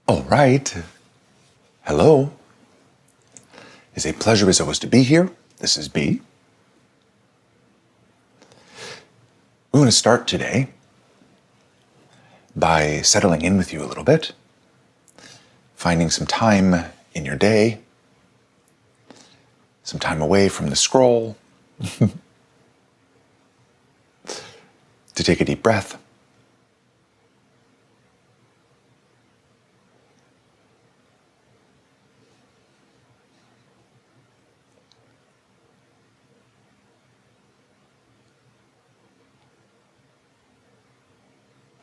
All right. Hello. It's a pleasure as always to be here. This is B. We want to start today by settling in with you a little bit, finding some time in your day, some time away from the scroll, to take a deep breath.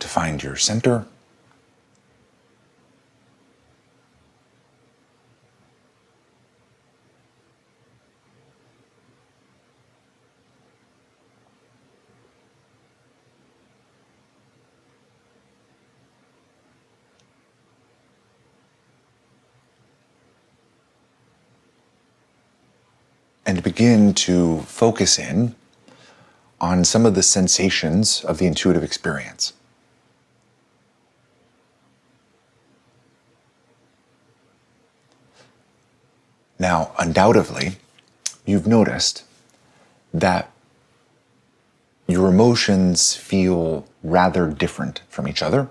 To find your center. And begin to focus in on some of the sensations of the intuitive experience. Now, undoubtedly, you've noticed that your emotions feel rather different from each other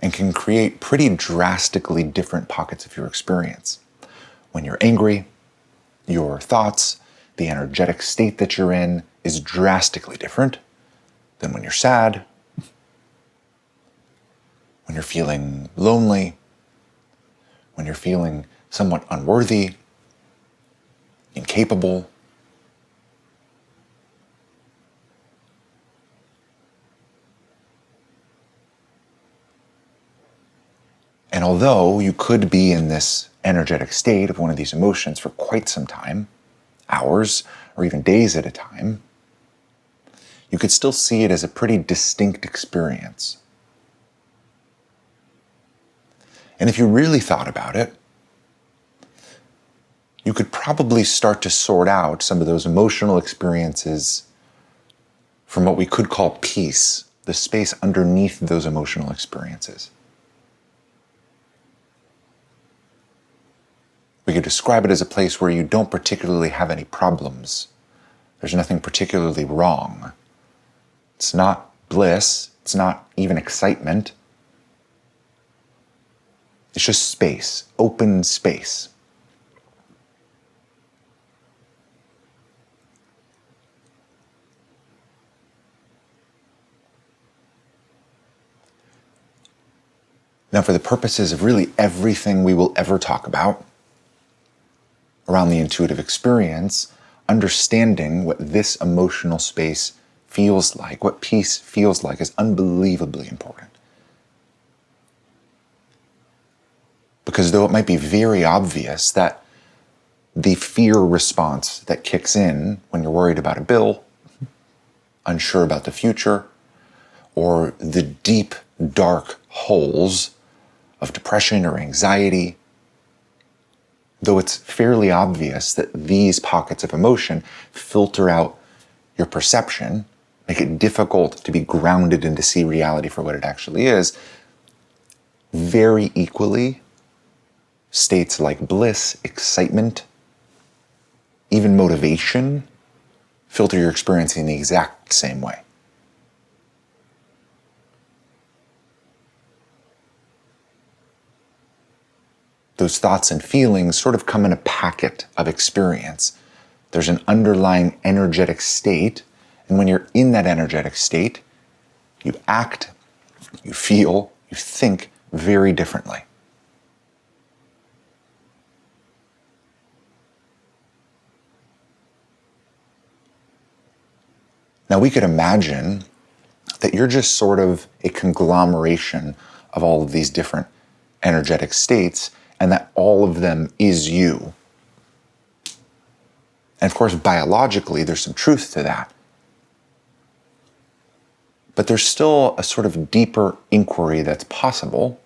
and can create pretty drastically different pockets of your experience. When you're angry, your thoughts, the energetic state that you're in is drastically different than when you're sad, when you're feeling lonely, when you're feeling somewhat unworthy, incapable. And although you could be in this energetic state of one of these emotions for quite some time, hours or even days at a time, you could still see it as a pretty distinct experience. And if you really thought about it, you could probably start to sort out some of those emotional experiences from what we could call peace, the space underneath those emotional experiences. We could describe it as a place where you don't particularly have any problems. There's nothing particularly wrong. It's not bliss. It's not even excitement. It's just space, open space. Now, for the purposes of really everything we will ever talk about around the intuitive experience, understanding what this emotional space feels like, what peace feels like, is unbelievably important. Because though it might be very obvious that the fear response that kicks in when you're worried about a bill, unsure about the future, or the deep, dark holes of depression or anxiety, though it's fairly obvious that these pockets of emotion filter out your perception, make it difficult to be grounded and to see reality for what it actually is, very equally, states like bliss, excitement, even motivation, filter your experience in the exact same way. Those thoughts and feelings sort of come in a packet of experience. There's an underlying energetic state, and when you're in that energetic state, you act, you feel, you think very differently. Now, we could imagine that you're just sort of a conglomeration of all of these different energetic states, and that all of them is you. And of course, biologically, there's some truth to that. But there's still a sort of deeper inquiry that's possible.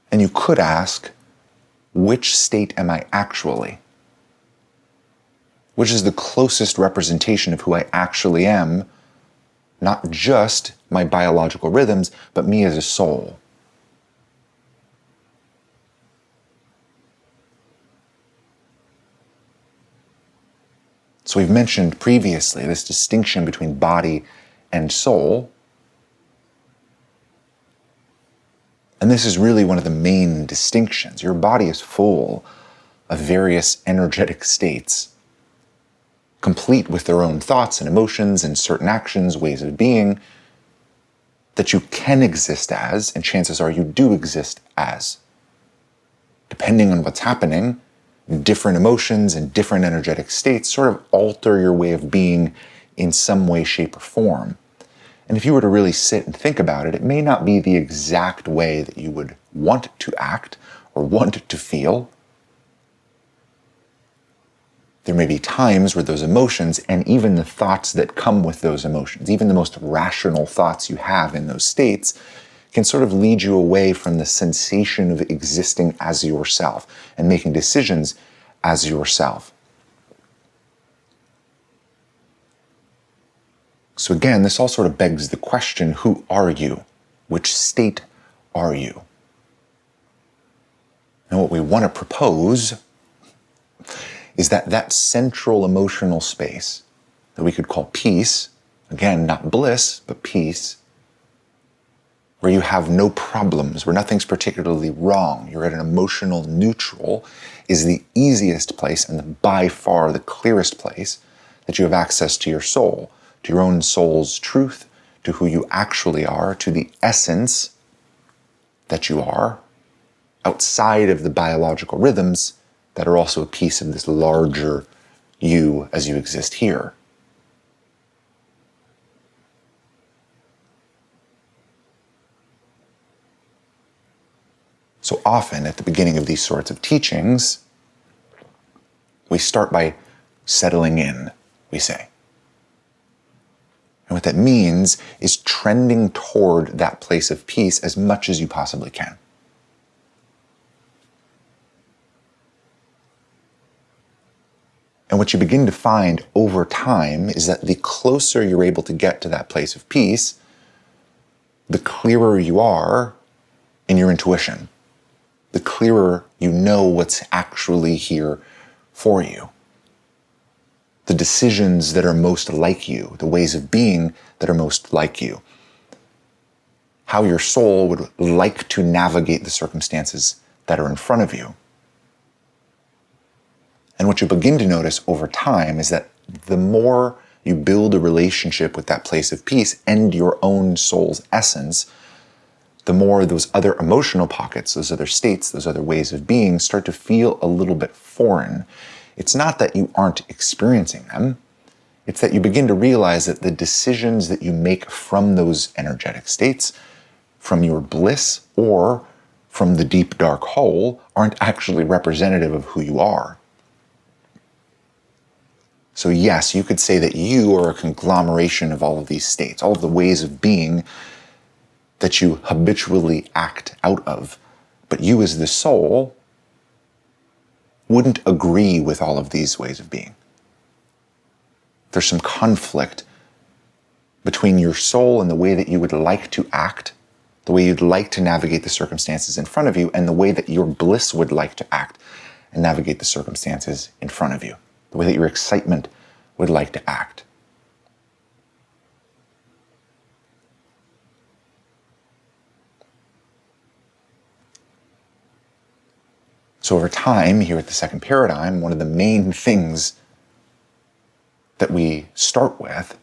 And you could ask, which state am I actually? Which is the closest representation of who I actually am not just my biological rhythms, but me as a soul. So we've mentioned previously this distinction between body and soul. And this is really one of the main distinctions. Your body is full of various energetic states, complete with their own thoughts and emotions and certain actions, ways of being, that you can exist as, and chances are you do exist as. Depending on what's happening, different emotions and different energetic states sort of alter your way of being in some way, shape, or form. And if you were to really sit and think about it, it may not be the exact way that you would want to act or want to feel. There may be times where those emotions and even the thoughts that come with those emotions, even the most rational thoughts you have in those states, can sort of lead you away from the sensation of existing as yourself and making decisions as yourself. So again, this all sort of begs the question, who are you? Which state are you? And what we want to propose is that central emotional space that we could call peace, again, not bliss, but peace, where you have no problems, where nothing's particularly wrong, you're at an emotional neutral, is the easiest place and by far the clearest place that you have access to your soul, to your own soul's truth, to who you actually are, to the essence that you are, outside of the biological rhythms that are also a piece of this larger you as you exist here. So often at the beginning of these sorts of teachings, we start by settling in, we say. And what that means is trending toward that place of peace as much as you possibly can. And what you begin to find over time is that the closer you're able to get to that place of peace, the clearer you are in your intuition, the clearer you know what's actually here for you. The decisions that are most like you, the ways of being that are most like you, how your soul would like to navigate the circumstances that are in front of you. And what you begin to notice over time is that the more you build a relationship with that place of peace and your own soul's essence, the more those other emotional pockets, those other states, those other ways of being start to feel a little bit foreign. It's not that you aren't experiencing them. It's that you begin to realize that the decisions that you make from those energetic states, from your bliss or from the deep dark hole, aren't actually representative of who you are. So yes, you could say that you are a conglomeration of all of these states, all of the ways of being that you habitually act out of. But you as the soul wouldn't agree with all of these ways of being. There's some conflict between your soul and the way that you would like to act, the way you'd like to navigate the circumstances in front of you, and the way that your bliss would like to act and navigate the circumstances in front of you, the way that your excitement would like to act. So over time, here at the second paradigm, one of the main things that we start with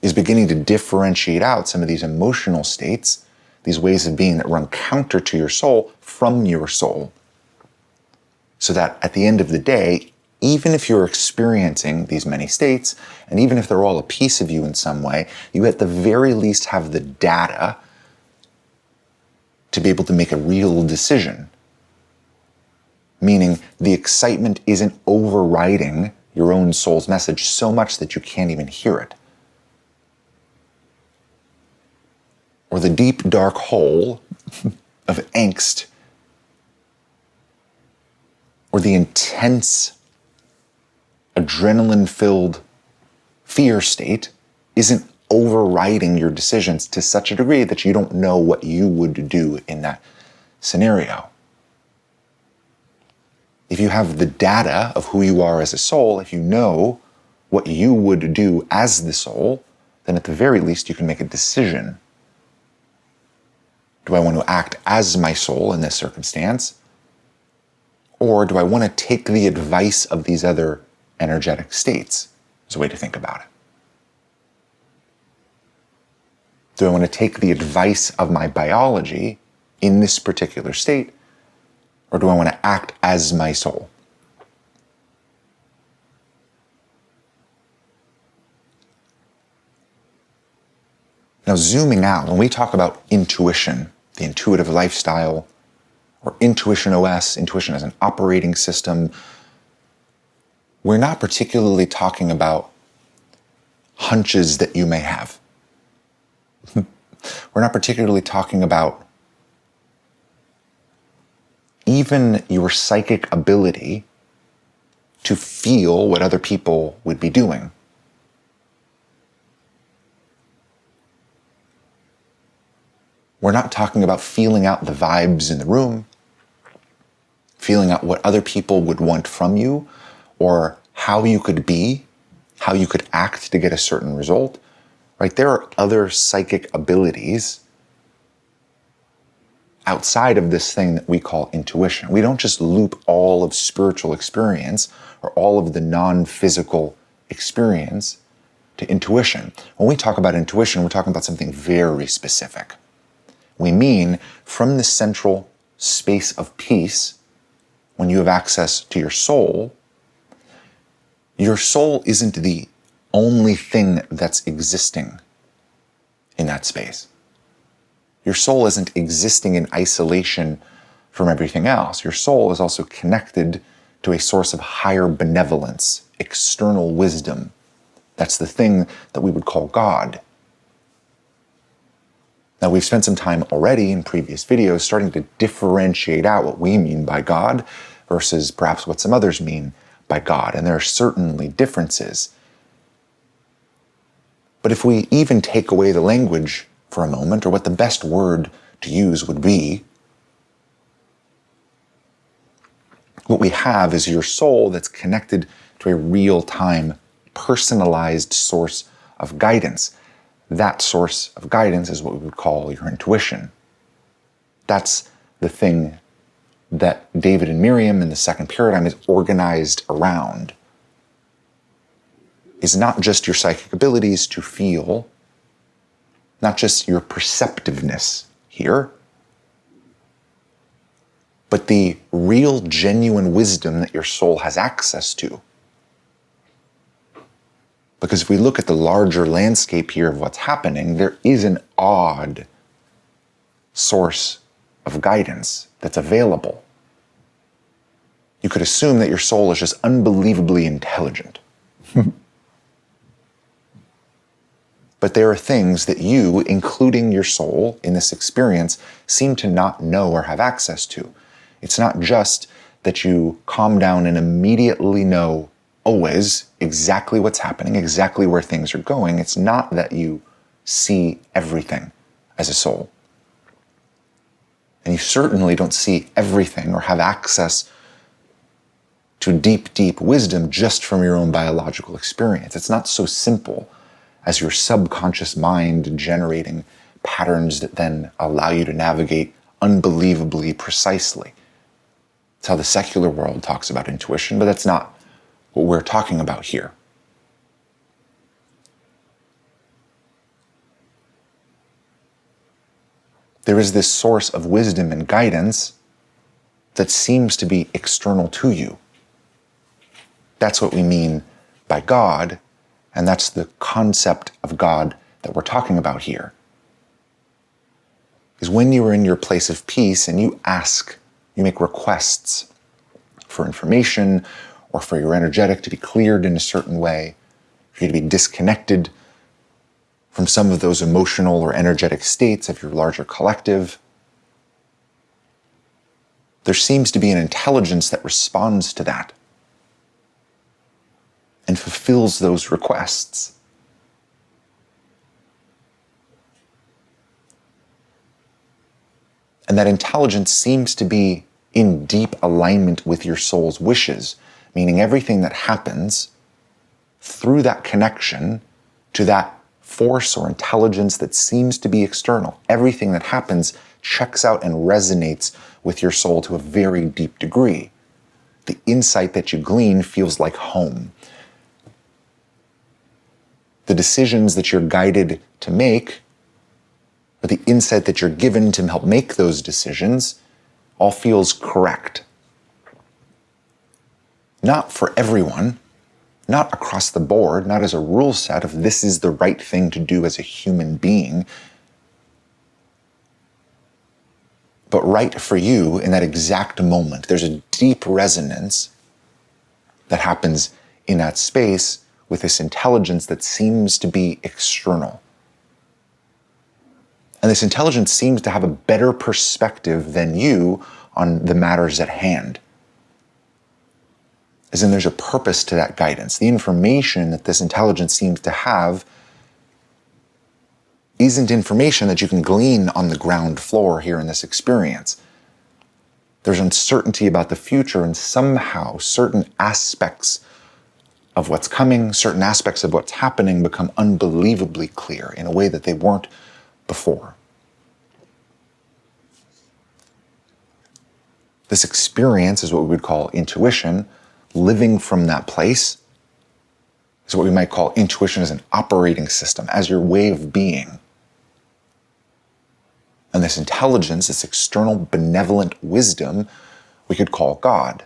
is beginning to differentiate out some of these emotional states, these ways of being that run counter to your soul, from your soul. So that at the end of the day, even if you're experiencing these many states, and even if they're all a piece of you in some way, you at the very least have the data to be able to make a real decision. Meaning the excitement isn't overriding your own soul's message so much that you can't even hear it. Or the deep dark hole of angst, or the intense adrenaline-filled fear state isn't overriding your decisions to such a degree that you don't know what you would do in that scenario. If you have the data of who you are as a soul, if you know what you would do as the soul, then at the very least you can make a decision. Do I want to act as my soul in this circumstance? Or do I want to take the advice of these other energetic states? Is a way to think about it. Do I want to take the advice of my biology in this particular state? Or do I want to act as my soul? Now, zooming out, when we talk about intuition, the intuitive lifestyle, or intuition OS, intuition as an operating system, we're not particularly talking about hunches that you may have. We're not particularly talking about even your psychic ability to feel what other people would be doing. We're not talking about feeling out the vibes in the room, feeling out what other people would want from you, or how you could be, how you could act to get a certain result. Right? There are other psychic abilities outside of this thing that we call intuition. We don't just loop all of spiritual experience or all of the non-physical experience to intuition. When we talk about intuition, we're talking about something very specific. We mean from the central space of peace, when you have access to your soul isn't the only thing that's existing in that space. Your soul isn't existing in isolation from everything else. Your soul is also connected to a source of higher benevolence, external wisdom. That's the thing that we would call God. Now, we've spent some time already in previous videos starting to differentiate out what we mean by God versus perhaps what some others mean by God, and there are certainly differences. But if we even take away the language for a moment, or what the best word to use would be, what we have is your soul that's connected to a real-time, personalized source of guidance. That source of guidance is what we would call your intuition. That's the thing that David and Miriam in the second paradigm is organized around. Is not just your psychic abilities to feel, not just your perceptiveness here, but the real, genuine wisdom that your soul has access to. Because if we look at the larger landscape here of what's happening, there is an odd source of guidance that's available. You could assume that your soul is just unbelievably intelligent. But there are things that you, including your soul in this experience, seem to not know or have access to. It's not just that you calm down and immediately know always exactly what's happening, exactly where things are going. It's not that you see everything as a soul. And you certainly don't see everything or have access to deep, deep wisdom just from your own biological experience. It's not so simple as your subconscious mind generating patterns that then allow you to navigate unbelievably precisely. It's how the secular world talks about intuition, but that's not what we're talking about here. There is this source of wisdom and guidance that seems to be external to you. That's what we mean by God, and that's the concept of God that we're talking about here. Is when you are in your place of peace and you ask, you make requests for information or for your energetic to be cleared in a certain way, for you to be disconnected from some of those emotional or energetic states of your larger collective. There seems to be an intelligence that responds to that and fulfills those requests. And that intelligence seems to be in deep alignment with your soul's wishes, meaning everything that happens through that connection to that force or intelligence that seems to be external, everything that happens checks out and resonates with your soul to a very deep degree. The insight that you glean feels like home. The decisions that you're guided to make, or the insight that you're given to help make those decisions, all feels correct. Not for everyone, not across the board, not as a rule set of this is the right thing to do as a human being, but right for you in that exact moment. There's a deep resonance that happens in that space with this intelligence that seems to be external. And this intelligence seems to have a better perspective than you on the matters at hand. As in, there's a purpose to that guidance. The information that this intelligence seems to have isn't information that you can glean on the ground floor here in this experience. There's uncertainty about the future, and somehow certain aspects of what's coming, certain aspects of what's happening become unbelievably clear in a way that they weren't before. This experience is what we would call intuition. Living from that place is what we might call intuition as an operating system, as your way of being. And this intelligence, this external benevolent wisdom, we could call God.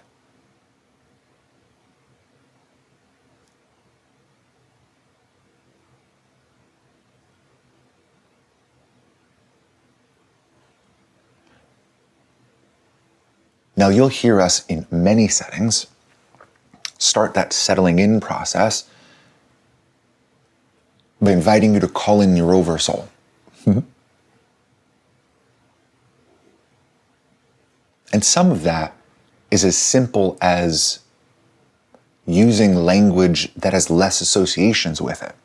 Now, you'll hear us in many settings start that settling in process by inviting you to call in your oversoul. And some of that is as simple as using language that has less associations with it.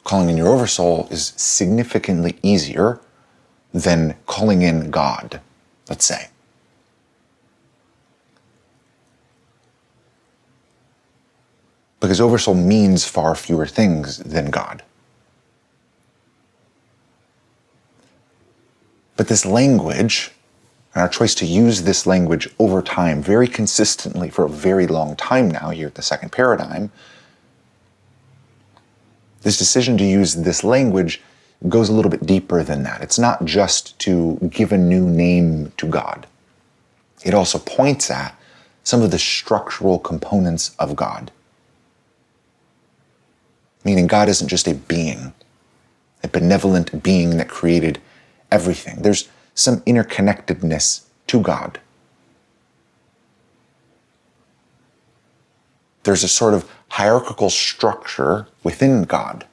Calling in your oversoul is significantly easier than calling in God, let's say. Because oversoul means far fewer things than God. But this language, and our choice to use this language over time, very consistently for a very long time now here at the second paradigm, this decision to use this language goes a little bit deeper than that. It's not just to give a new name to God. It also points at some of the structural components of God. Meaning God isn't just a being, a benevolent being that created everything. There's some interconnectedness to God. There's a sort of hierarchical structure within God.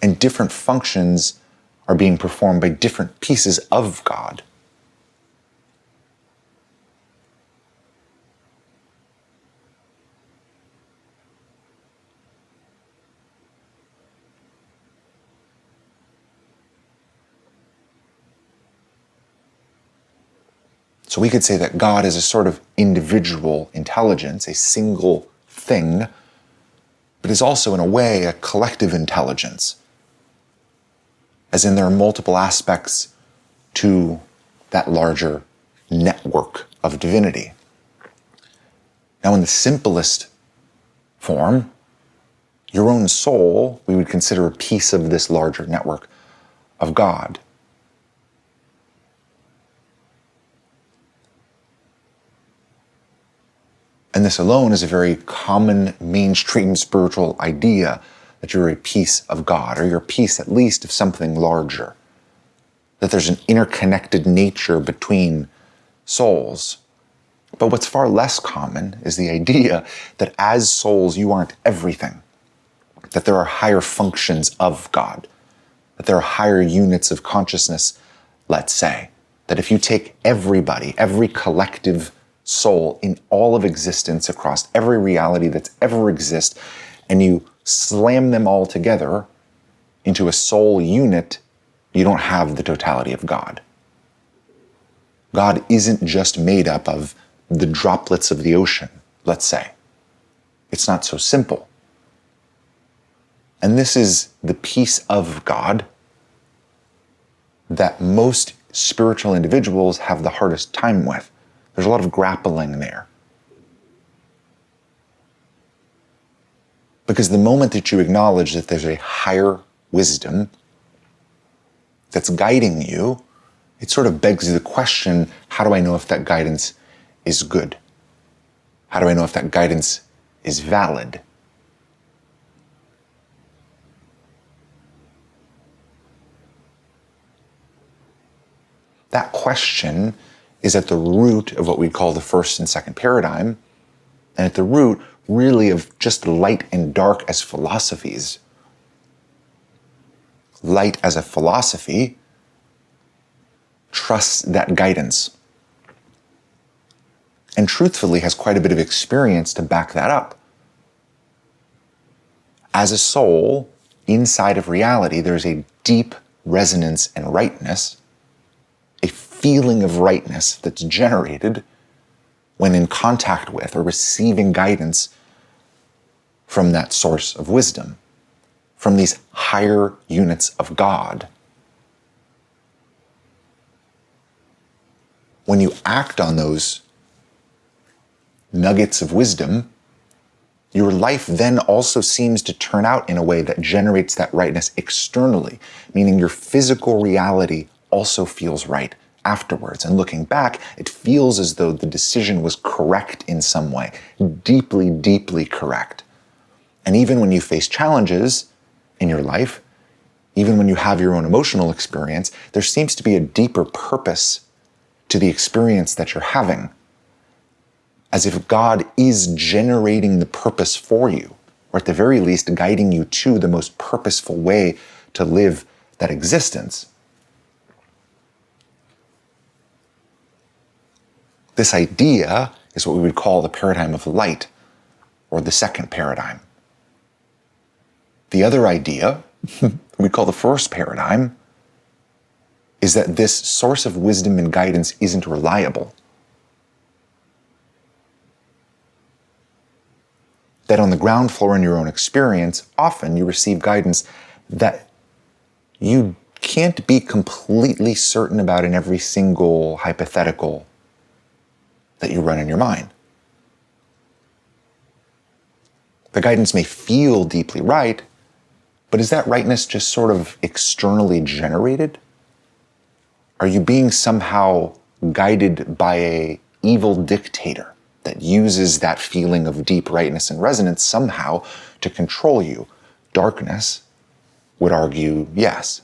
And different functions are being performed by different pieces of God. So we could say that God is a sort of individual intelligence, a single thing, but is also in a way a collective intelligence. As in there are multiple aspects to that larger network of divinity. Now in the simplest form, your own soul, we would consider a piece of this larger network of God. And this alone is a very common mainstream spiritual idea that you're a piece of God, or you're a piece at least of something larger. That there's an interconnected nature between souls. But what's far less common is the idea that as souls, you aren't everything. That there are higher functions of God. That there are higher units of consciousness, let's say. That if you take everybody, every collective soul in all of existence across every reality that's ever exists, and you slam them all together into a soul unit, you don't have the totality of God. God isn't just made up of the droplets of the ocean, let's say. It's not so simple. And this is the piece of God that most spiritual individuals have the hardest time with. There's a lot of grappling there. Because the moment that you acknowledge that there's a higher wisdom that's guiding you, it sort of begs the question, how do I know if that guidance is good? How do I know if that guidance is valid? That question is at the root of what we call the first and second paradigm, and at the root, really, of just light and dark as philosophies. Light as a philosophy trusts that guidance, and truthfully has quite a bit of experience to back that up. As a soul, inside of reality, there's a deep resonance and rightness, a feeling of rightness that's generated when in contact with or receiving guidance from that source of wisdom, from these higher units of God. When you act on those nuggets of wisdom, your life then also seems to turn out in a way that generates that rightness externally, meaning your physical reality also feels right afterwards. And looking back, it feels as though the decision was correct in some way, deeply, deeply correct. And even when you face challenges in your life, even when you have your own emotional experience, there seems to be a deeper purpose to the experience that you're having, as if God is generating the purpose for you, or at the very least guiding you to the most purposeful way to live that existence. This idea is what we would call the paradigm of light, or the second paradigm. The other idea, we call the first paradigm, is that this source of wisdom and guidance isn't reliable. That on the ground floor in your own experience, often you receive guidance that you can't be completely certain about in every single hypothetical that you run in your mind. The guidance may feel deeply right, but is that rightness just sort of externally generated? Are you being somehow guided by an evil dictator that uses that feeling of deep rightness and resonance somehow to control you? Darkness would argue yes.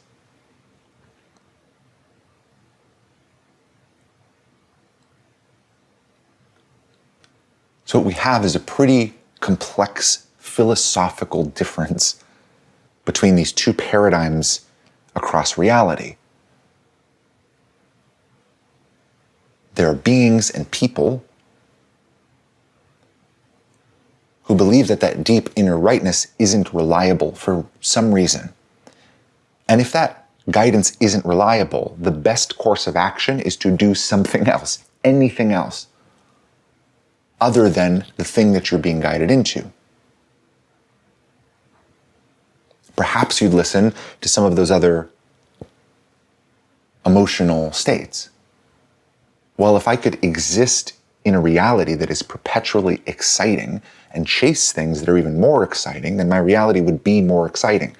So what we have is a pretty complex philosophical difference between these two paradigms across reality. There are beings and people who believe that that deep inner rightness isn't reliable for some reason. And if that guidance isn't reliable, the best course of action is to do something else, anything else, other than the thing that you're being guided into. Perhaps you'd listen to some of those other emotional states. Well, if I could exist in a reality that is perpetually exciting and chase things that are even more exciting, then my reality would be more exciting.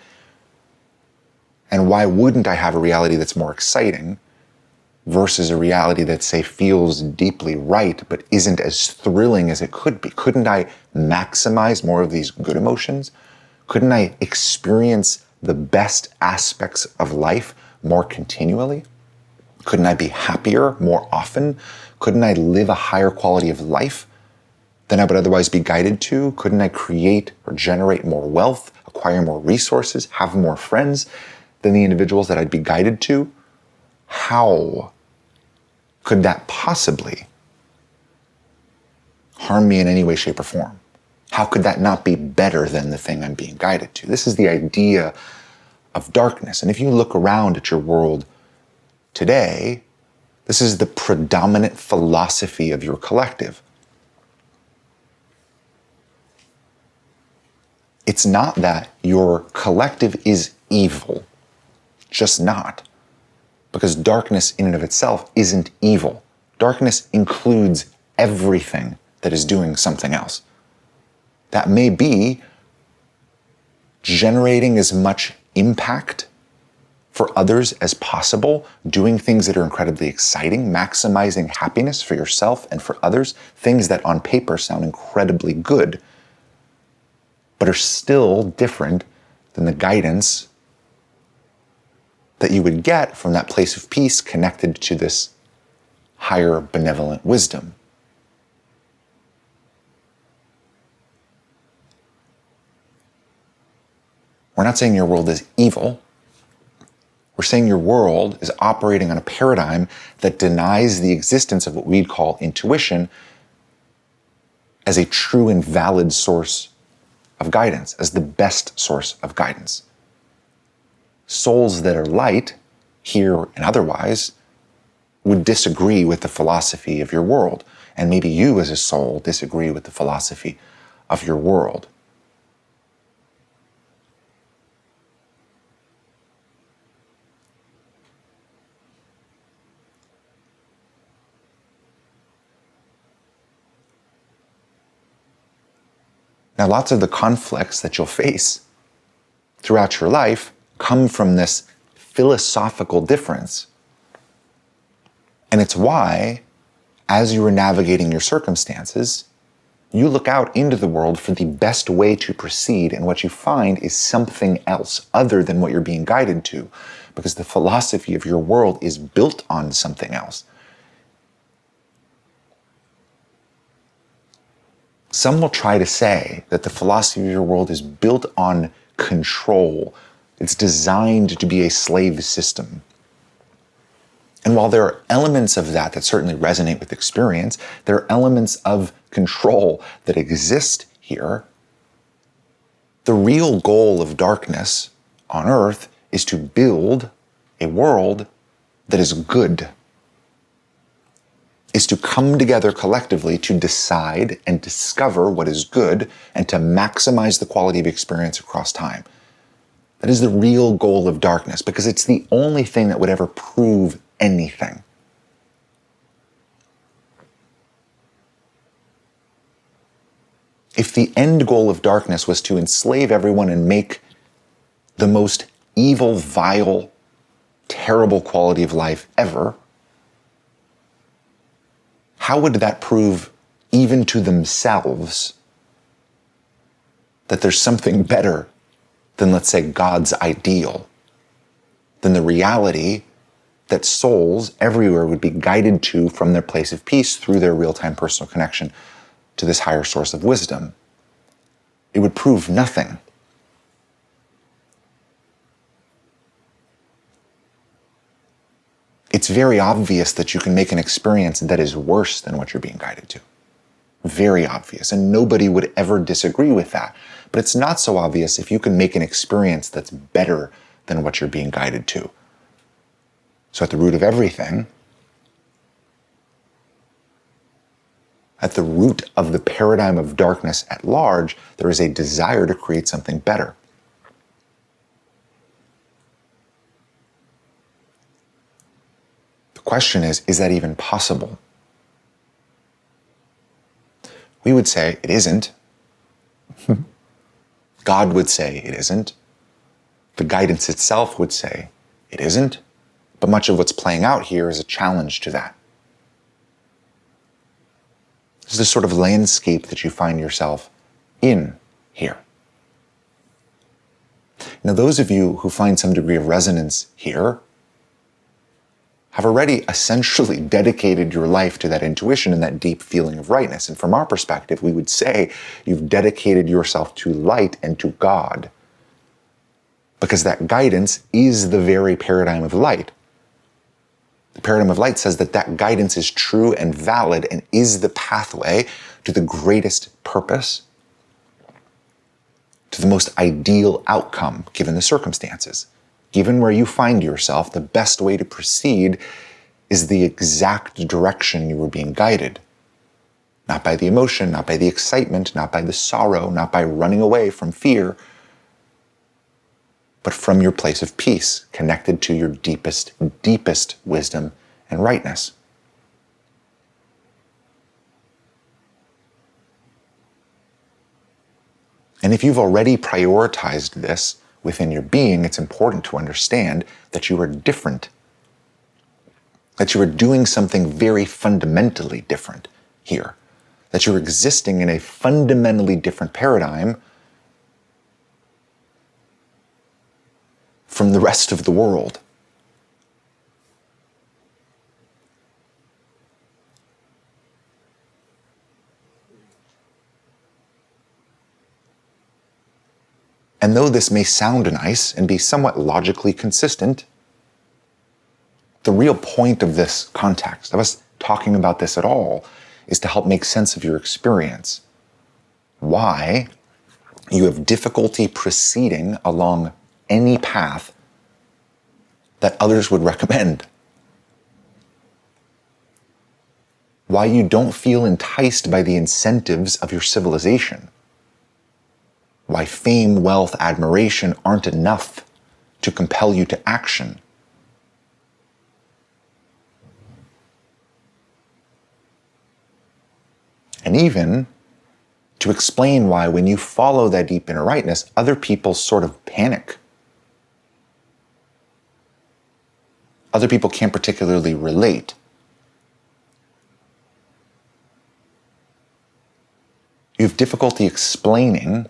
And why wouldn't I have a reality that's more exciting versus a reality that, say, feels deeply right but isn't as thrilling as it could be? Couldn't I maximize more of these good emotions? Couldn't I experience the best aspects of life more continually? Couldn't I be happier more often? Couldn't I live a higher quality of life than I would otherwise be guided to? Couldn't I create or generate more wealth, acquire more resources, have more friends than the individuals that I'd be guided to? How could that possibly harm me in any way, shape, or form? How could that not be better than the thing I'm being guided to? This is the idea of darkness. And if you look around at your world today, this is the predominant philosophy of your collective. It's not that your collective is evil, just not. Because darkness in and of itself isn't evil. Darkness includes everything that is doing something else. That may be generating as much impact for others as possible, doing things that are incredibly exciting, maximizing happiness for yourself and for others, things that on paper sound incredibly good, but are still different than the guidance that you would get from that place of peace connected to this higher benevolent wisdom. We're not saying your world is evil. We're saying your world is operating on a paradigm that denies the existence of what we'd call intuition as a true and valid source of guidance, as the best source of guidance. Souls that are light, here and otherwise, would disagree with the philosophy of your world. And maybe you as a soul disagree with the philosophy of your world. Now, lots of the conflicts that you'll face throughout your life come from this philosophical difference. And it's why, as you are navigating your circumstances, you look out into the world for the best way to proceed, and what you find is something else other than what you're being guided to, because the philosophy of your world is built on something else. Some will try to say that the philosophy of your world is built on control. It's designed to be a slave system. And while there are elements of that that certainly resonate with experience, there are elements of control that exist here. The real goal of darkness on Earth is to build a world that is good, is to come together collectively to decide and discover what is good and to maximize the quality of experience across time. That is the real goal of darkness, because it's the only thing that would ever prove anything. If the end goal of darkness was to enslave everyone and make the most evil, vile, terrible quality of life ever, how would that prove, even to themselves, that there's something better than, let's say, God's ideal, than the reality that souls everywhere would be guided to from their place of peace through their real-time personal connection to this higher source of wisdom? It would prove nothing. It's very obvious that you can make an experience that is worse than what you're being guided to. Very obvious, and nobody would ever disagree with that. But it's not so obvious if you can make an experience that's better than what you're being guided to. So at the root of everything, at the root of the paradigm of darkness at large, there is a desire to create something better. The question is that even possible? We would say it isn't. God would say it isn't. The guidance itself would say it isn't. But much of what's playing out here is a challenge to that. This is the sort of landscape that you find yourself in here. Now, those of you who find some degree of resonance here have already essentially dedicated your life to that intuition and that deep feeling of rightness. And from our perspective, we would say you've dedicated yourself to light and to God, because that guidance is the very paradigm of light. The paradigm of light says that that guidance is true and valid and is the pathway to the greatest purpose to the most ideal outcome given the circumstances. Given where you find yourself, the best way to proceed is the exact direction you were being guided. Not by the emotion, not by the excitement, not by the sorrow, not by running away from fear, but from your place of peace, connected to your deepest, deepest wisdom and rightness. And if you've already prioritized this within your being, it's important to understand that you are different, that you are doing something very fundamentally different here, that you're existing in a fundamentally different paradigm from the rest of the world. And though this may sound nice and be somewhat logically consistent, the real point of this context, of us talking about this at all, is to help make sense of your experience. Why you have difficulty proceeding along any path that others would recommend. Why you don't feel enticed by the incentives of your civilization. Why fame, wealth, admiration aren't enough to compel you to action. And even to explain why when you follow that deep inner rightness, other people sort of panic. Other people can't particularly relate. You have difficulty explaining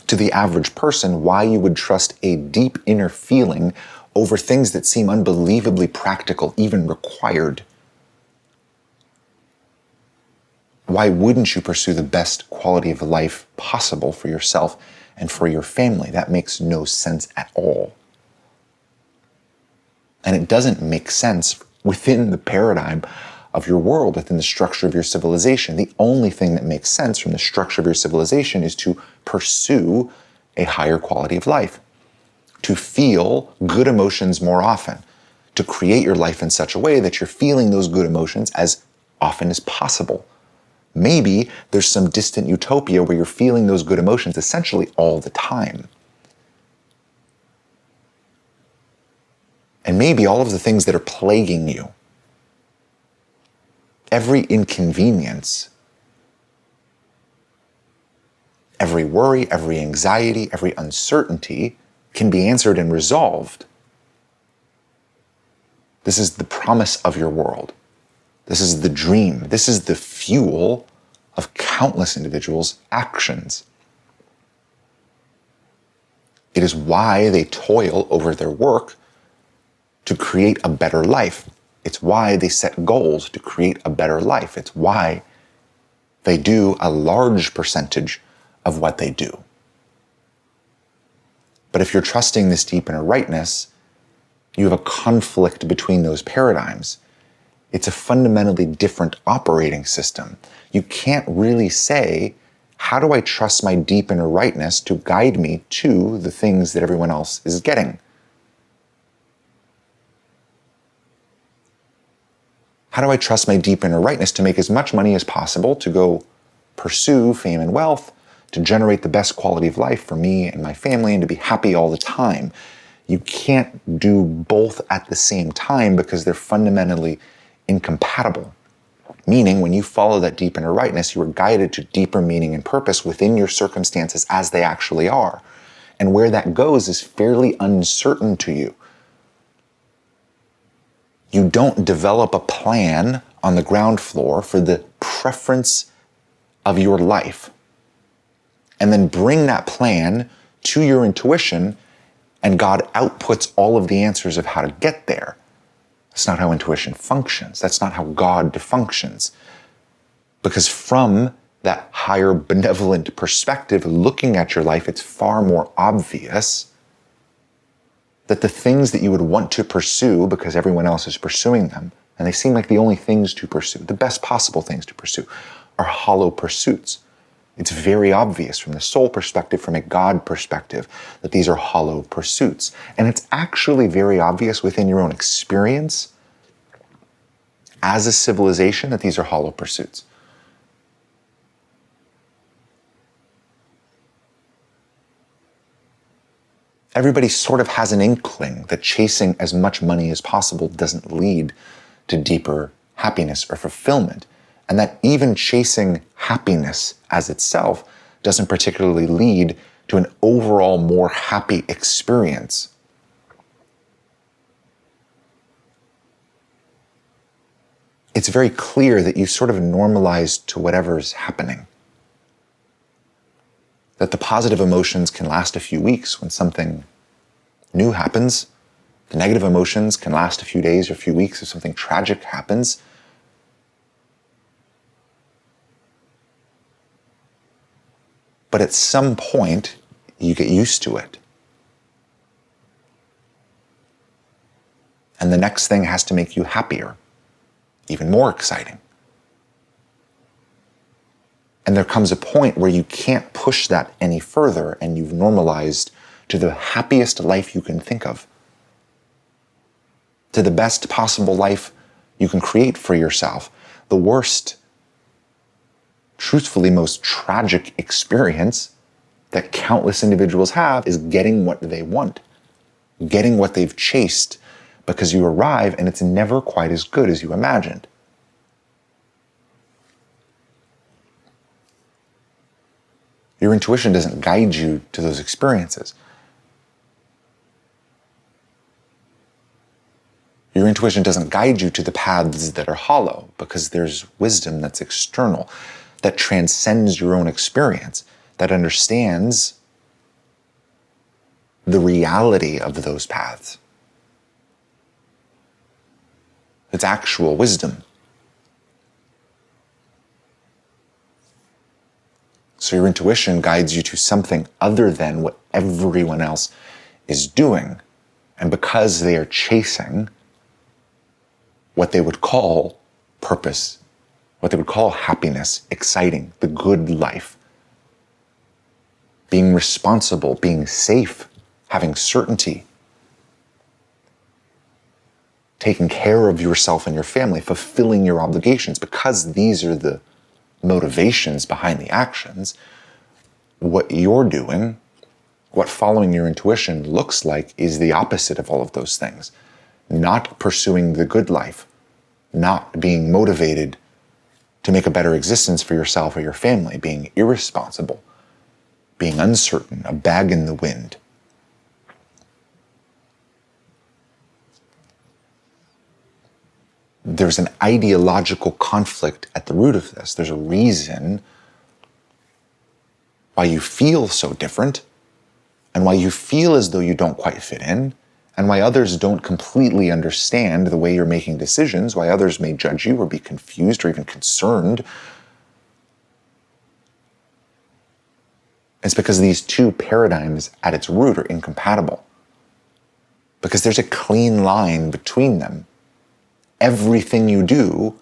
to the average person why you would trust a deep inner feeling over things that seem unbelievably practical, even required. Why wouldn't you pursue the best quality of life possible for yourself and for your family? That makes no sense at all. And it doesn't make sense within the paradigm of your world, within the structure of your civilization. The only thing that makes sense from the structure of your civilization is to pursue a higher quality of life, to feel good emotions more often, to create your life in such a way that you're feeling those good emotions as often as possible. Maybe there's some distant utopia where you're feeling those good emotions essentially all the time. And maybe all of the things that are plaguing you, every inconvenience, every worry, every anxiety, every uncertainty can be answered and resolved. This is the promise of your world. This is the dream. This is the fuel of countless individuals' actions. It is why they toil over their work to create a better life. It's why they set goals to create a better life. It's why they do a large percentage of what they do. But if you're trusting this deep inner rightness, you have a conflict between those paradigms. It's a fundamentally different operating system. You can't really say, how do I trust my deep inner rightness to guide me to the things that everyone else is getting? How do I trust my deep inner rightness to make as much money as possible, to go pursue fame and wealth, to generate the best quality of life for me and my family, and to be happy all the time? You can't do both at the same time because they're fundamentally incompatible. Meaning, when you follow that deep inner rightness, you are guided to deeper meaning and purpose within your circumstances as they actually are. And where that goes is fairly uncertain to you. You don't develop a plan on the ground floor for the preference of your life and then bring that plan to your intuition, and God outputs all of the answers of how to get there. That's not how intuition functions. That's not how God functions. Because from that higher benevolent perspective, looking at your life, it's far more obvious that the things that you would want to pursue because everyone else is pursuing them, and they seem like the only things to pursue, the best possible things to pursue, are hollow pursuits. It's very obvious from the soul perspective, from a God perspective, that these are hollow pursuits. And it's actually very obvious within your own experience as a civilization that these are hollow pursuits. Everybody sort of has an inkling that chasing as much money as possible doesn't lead to deeper happiness or fulfillment, and that even chasing happiness as itself doesn't particularly lead to an overall more happy experience. It's very clear that you sort of normalized to whatever's happening. That the positive emotions can last a few weeks when something new happens. The negative emotions can last a few days or a few weeks if something tragic happens. But at some point, you get used to it. And the next thing has to make you happier, even more exciting. And there comes a point where you can't push that any further, and you've normalized to the happiest life you can think of, to the best possible life you can create for yourself. The worst, truthfully, most tragic experience that countless individuals have is getting what they want, getting what they've chased, because you arrive and it's never quite as good as you imagined. Your intuition doesn't guide you to those experiences. Your intuition doesn't guide you to the paths that are hollow, because there's wisdom that's external, that transcends your own experience, that understands the reality of those paths. It's actual wisdom. So your intuition guides you to something other than what everyone else is doing. And because they are chasing what they would call purpose, what they would call happiness, exciting, the good life, being responsible, being safe, having certainty, taking care of yourself and your family, fulfilling your obligations, because these are the motivations behind the actions, what you're doing, what following your intuition looks like, is the opposite of all of those things. Not pursuing the good life, not being motivated to make a better existence for yourself or your family, being irresponsible, being uncertain, a bag in the wind. There's an ideological conflict at the root of this. There's a reason why you feel so different, and why you feel as though you don't quite fit in, and why others don't completely understand the way you're making decisions, why others may judge you or be confused or even concerned. It's because these two paradigms at its root are incompatible. Because there's a clean line between them. Everything you do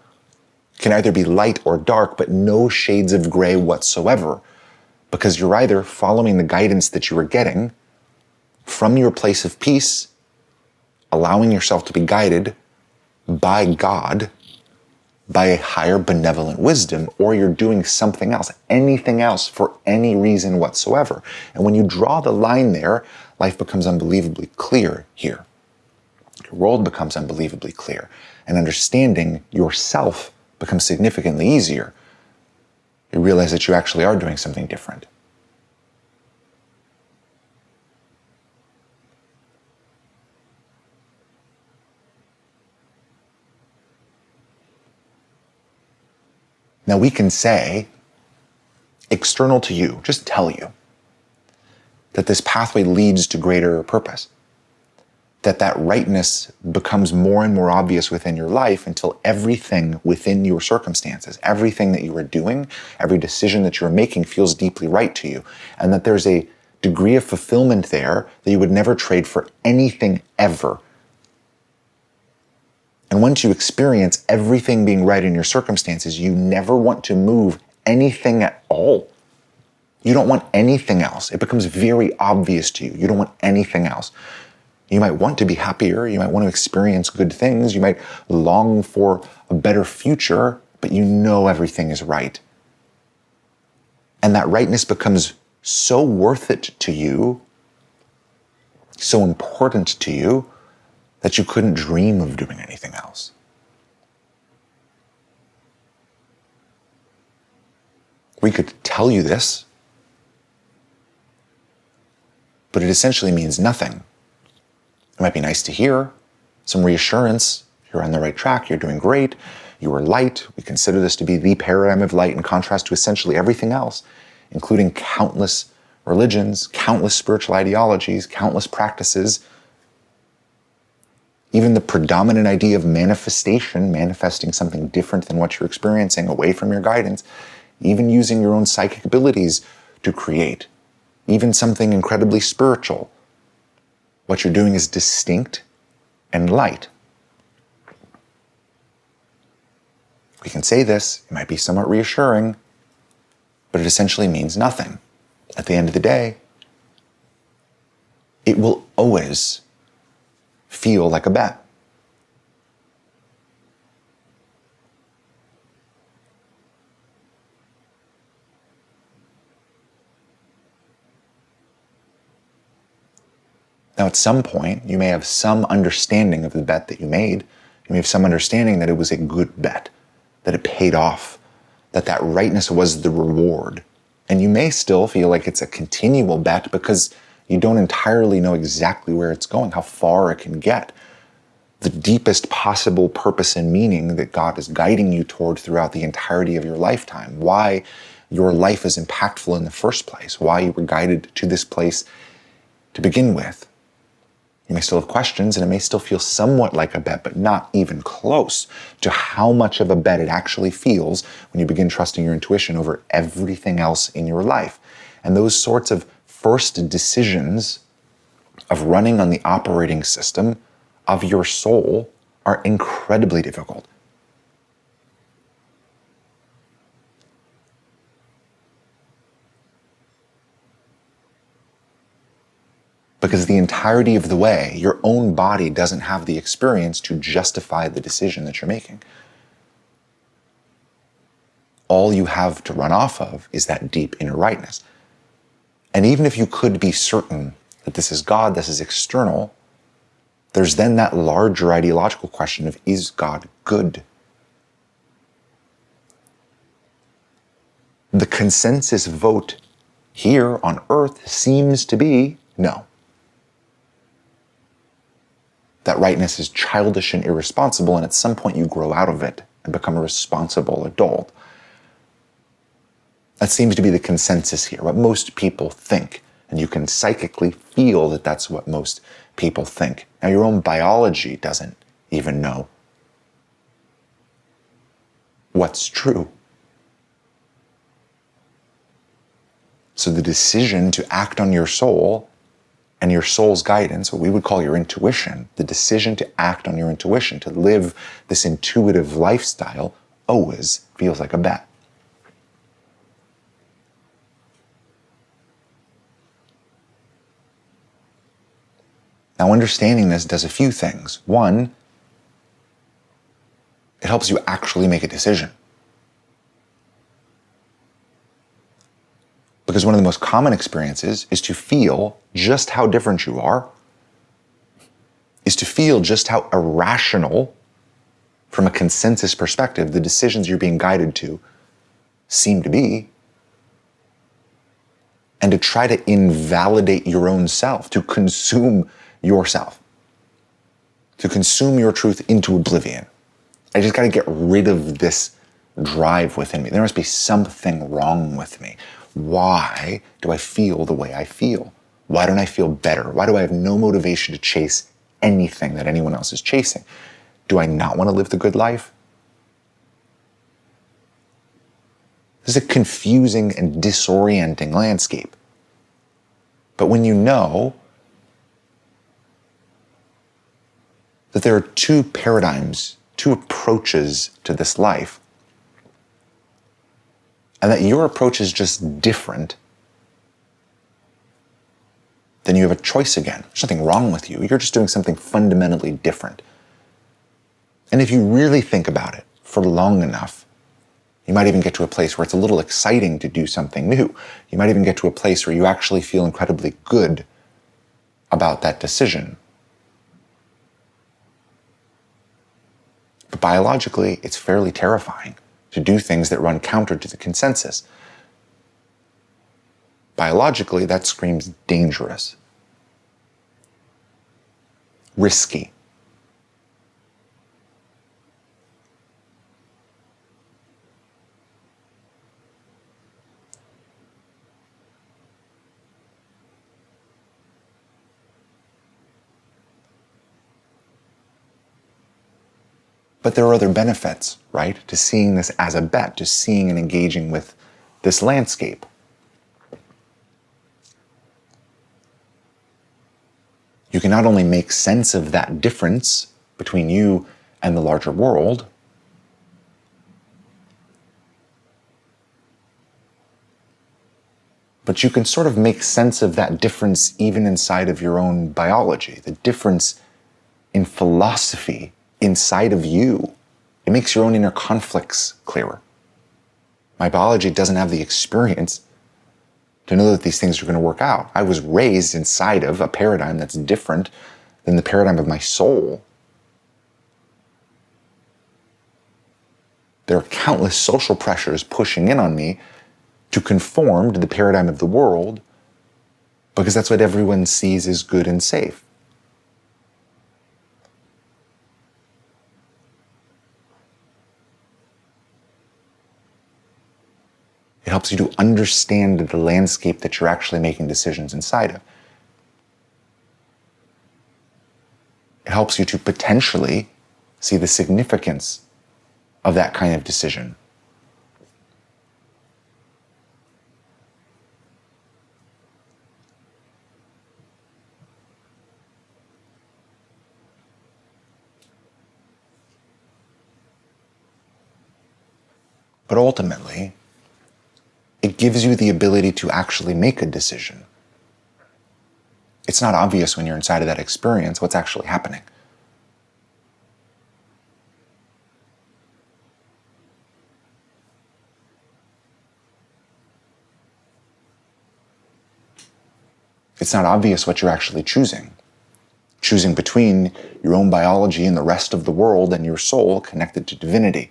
can either be light or dark, but no shades of gray whatsoever, because you're either following the guidance that you are getting from your place of peace, allowing yourself to be guided by God, by a higher benevolent wisdom, or you're doing something else, anything else, for any reason whatsoever. And when you draw the line there, life becomes unbelievably clear here. Your world becomes unbelievably clear, and understanding yourself becomes significantly easier. You realize that you actually are doing something different. Now we can say, external to you, just tell you, that this pathway leads to greater purpose. That rightness becomes more and more obvious within your life until everything within your circumstances, everything that you are doing, every decision that you're making feels deeply right to you. And that there's a degree of fulfillment there that you would never trade for anything ever. And once you experience everything being right in your circumstances, you never want to move anything at all. You don't want anything else. It becomes very obvious to you. You don't want anything else. You might want to be happier. You might want to experience good things. You might long for a better future, but you know everything is right. And that rightness becomes so worth it to you, so important to you, that you couldn't dream of doing anything else. We could tell you this, but it essentially means nothing. It might be nice to hear, some reassurance, you're on the right track, you're doing great, you are light. We consider this to be the paradigm of light in contrast to essentially everything else, including countless religions, countless spiritual ideologies, countless practices, even the predominant idea of manifestation, manifesting something different than what you're experiencing, away from your guidance, even using your own psychic abilities to create, even something incredibly spiritual. What you're doing is distinct and light. We can say this, it might be somewhat reassuring, but it essentially means nothing. At the end of the day, it will always feel like a bet. Now, at some point, you may have some understanding of the bet that you made. You may have some understanding that it was a good bet, that it paid off, that that rightness was the reward. And you may still feel like it's a continual bet because you don't entirely know exactly where it's going, how far it can get, the deepest possible purpose and meaning that God is guiding you toward throughout the entirety of your lifetime, why your life is impactful in the first place, why you were guided to this place to begin with. You may still have questions, and it may still feel somewhat like a bet, but not even close to how much of a bet it actually feels when you begin trusting your intuition over everything else in your life. And those sorts of first decisions of running on the operating system of your soul are incredibly difficult. Because the entirety of the way, your own body doesn't have the experience to justify the decision that you're making. All you have to run off of is that deep inner rightness. And even if you could be certain that this is God, this is external, there's then that larger ideological question of, is God good? The consensus vote here on earth seems to be no. That rightness is childish and irresponsible, and at some point you grow out of it and become a responsible adult. That seems to be the consensus here, what most people think. And you can psychically feel that that's what most people think. Now, your own biology doesn't even know what's true. So the decision to act on your soul and your soul's guidance, what we would call your intuition, the decision to act on your intuition, to live this intuitive lifestyle, always feels like a bet. Now, understanding this does a few things. One, it helps you actually make a decision. Because one of the most common experiences is to feel just how different you are, is to feel just how irrational, from a consensus perspective, the decisions you're being guided to seem to be, and to try to invalidate your own self, to consume yourself, to consume your truth into oblivion. I just got to get rid of this drive within me. There must be something wrong with me. Why do I feel the way I feel? Why don't I feel better? Why do I have no motivation to chase anything that anyone else is chasing? Do I not want to live the good life? This is a confusing and disorienting landscape. But when you know that there are two paradigms, two approaches to this life, and that your approach is just different then you have a choice again. There's nothing wrong with you. You're just doing something fundamentally different. And if you really think about it for long enough, you might even get to a place where it's a little exciting to do something new. You might even get to a place where you actually feel incredibly good about that decision. But biologically, it's fairly terrifying to do things that run counter to the consensus. Biologically, that screams dangerous, risky. But there are other benefits, right, to seeing this as a bet, to seeing and engaging with this landscape. You can not only make sense of that difference between you and the larger world, but you can sort of make sense of that difference even inside of your own biology, the difference in philosophy inside of you. It makes your own inner conflicts clearer. My biology doesn't have the experience to know that these things are going to work out. I was raised inside of a paradigm that's different than the paradigm of my soul. There are countless social pressures pushing in on me to conform to the paradigm of the world because that's what everyone sees as good and safe. It helps you to understand the landscape that you're actually making decisions inside of. It helps you to potentially see the significance of that kind of decision. But ultimately, it gives you the ability to actually make a decision. It's not obvious when you're inside of that experience what's actually happening. It's not obvious what you're actually choosing. Choosing between your own biology and the rest of the world and your soul connected to divinity.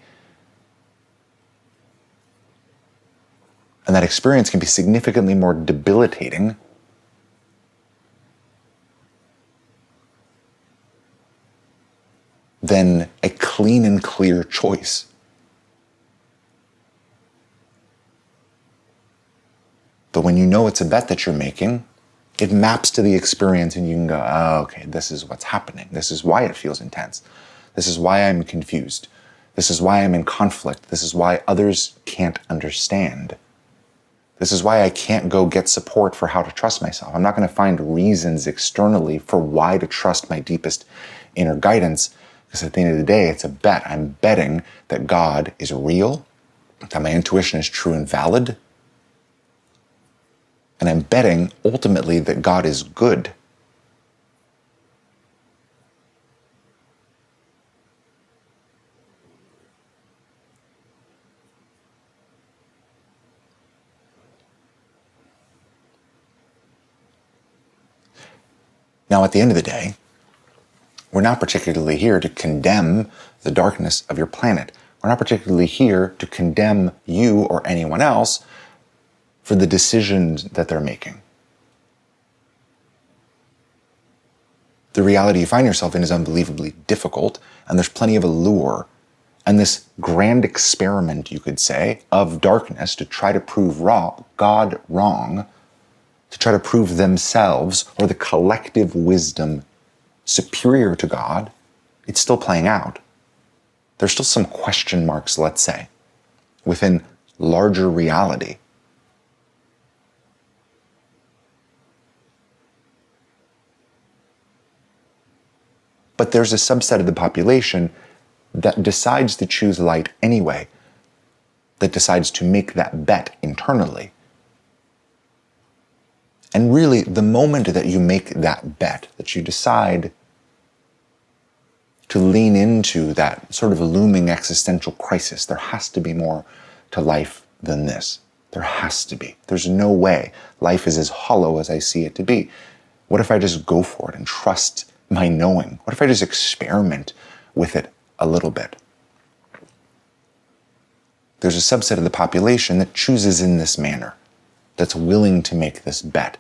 And that experience can be significantly more debilitating than a clean and clear choice. But when you know it's a bet that you're making, it maps to the experience and you can go, oh, okay, this is what's happening. This is why it feels intense. This is why I'm confused. This is why I'm in conflict. This is why others can't understand. This is why I can't go get support for how to trust myself. I'm not going to find reasons externally for why to trust my deepest inner guidance, because at the end of the day, it's a bet. I'm betting that God is real, that my intuition is true and valid, and I'm betting ultimately that God is good. Now, at the end of the day, we're not particularly here to condemn the darkness of your planet. We're not particularly here to condemn you or anyone else for the decisions that they're making. The reality you find yourself in is unbelievably difficult, and there's plenty of allure. And this grand experiment, you could say, of darkness to try to prove God wrong, to try to prove themselves or the collective wisdom superior to God, it's still playing out. There's still some question marks, let's say, within larger reality. But there's a subset of the population that decides to choose light anyway, that decides to make that bet internally. And really, the moment that you make that bet, that you decide to lean into that sort of looming existential crisis, there has to be more to life than this. There has to be. There's no way life is as hollow as I see it to be. What if I just go for it and trust my knowing? What if I just experiment with it a little bit? There's a subset of the population that chooses in this manner, that's willing to make this bet.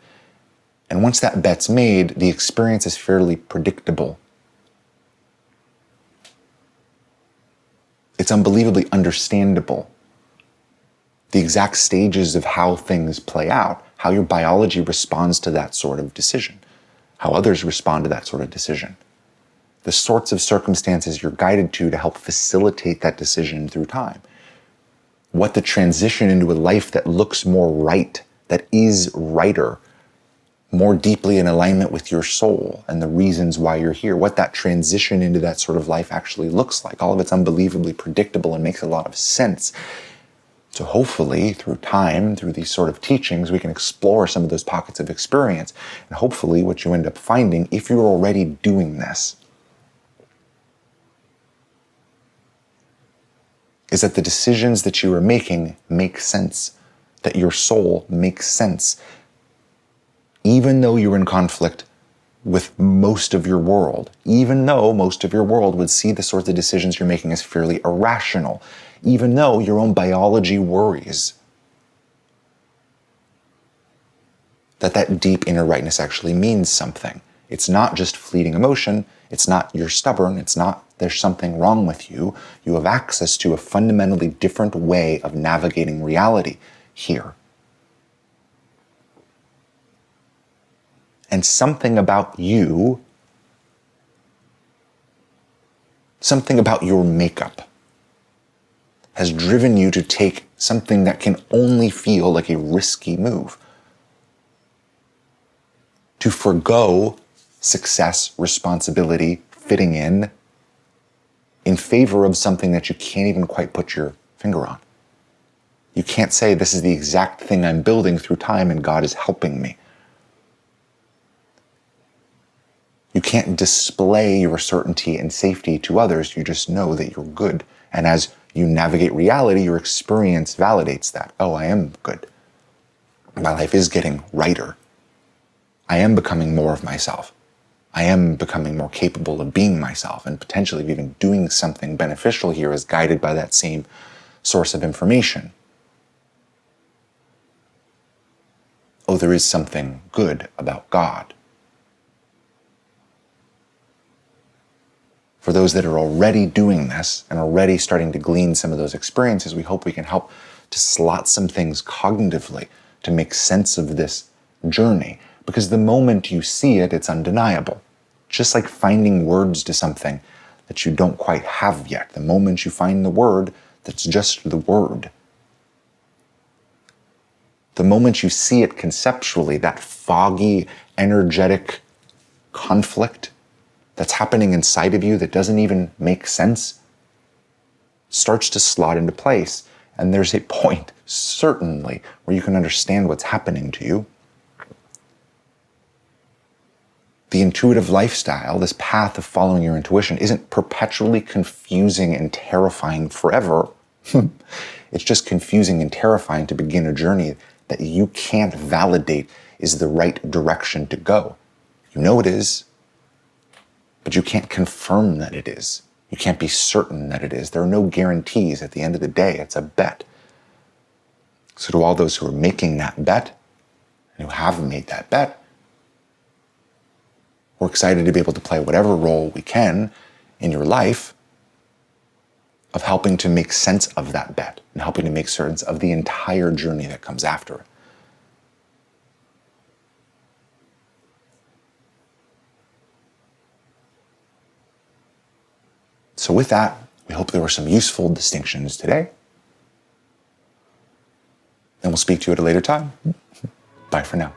And once that bet's made, the experience is fairly predictable. It's unbelievably understandable. The exact stages of how things play out, how your biology responds to that sort of decision, how others respond to that sort of decision, the sorts of circumstances you're guided to help facilitate that decision through time, what the transition into a life that looks more right, that is righter, more deeply in alignment with your soul and the reasons why you're here, what that transition into that sort of life actually looks like. All of it's unbelievably predictable and makes a lot of sense. So hopefully, through time, through these sort of teachings, we can explore some of those pockets of experience. And hopefully what you end up finding, if you're already doing this, is that the decisions that you are making make sense, that your soul makes sense, even though you're in conflict with most of your world, even though most of your world would see the sorts of decisions you're making as fairly irrational, even though your own biology worries that deep inner rightness actually means something. It's not just fleeting emotion. It's not you're stubborn. It's not there's something wrong with you. You have access to a fundamentally different way of navigating reality here. And something about you, something about your makeup has driven you to take something that can only feel like a risky move. To forgo success, responsibility, fitting in favor of something that you can't even quite put your finger on. You can't say this is the exact thing I'm building through time and God is helping me. You can't display your certainty and safety to others. You just know that you're good. And as you navigate reality, your experience validates that. Oh, I am good. My life is getting righter. I am becoming more of myself. I am becoming more capable of being myself and potentially even doing something beneficial here as guided by that same source of information. Oh, there is something good about God. For those that are already doing this and already starting to glean some of those experiences, we hope we can help to slot some things cognitively to make sense of this journey. Because the moment you see it, it's undeniable. Just like finding words to something that you don't quite have yet. The moment you find the word, that's just the word. The moment you see it conceptually, that foggy, energetic conflict that's happening inside of you that doesn't even make sense starts to slot into place. And there's a point, certainly, where you can understand what's happening to you. The intuitive lifestyle, this path of following your intuition, isn't perpetually confusing and terrifying forever. It's just confusing and terrifying to begin a journey that you can't validate is the right direction to go. You know it is, but you can't confirm that it is. You can't be certain that it is. There are no guarantees. At the end of the day, it's a bet. So to all those who are making that bet, and who have made that bet, we're excited to be able to play whatever role we can in your life of helping to make sense of that bet and helping to make sense of the entire journey that comes after it. So with that, we hope there were some useful distinctions today. And we'll speak to you at a later time. Bye for now.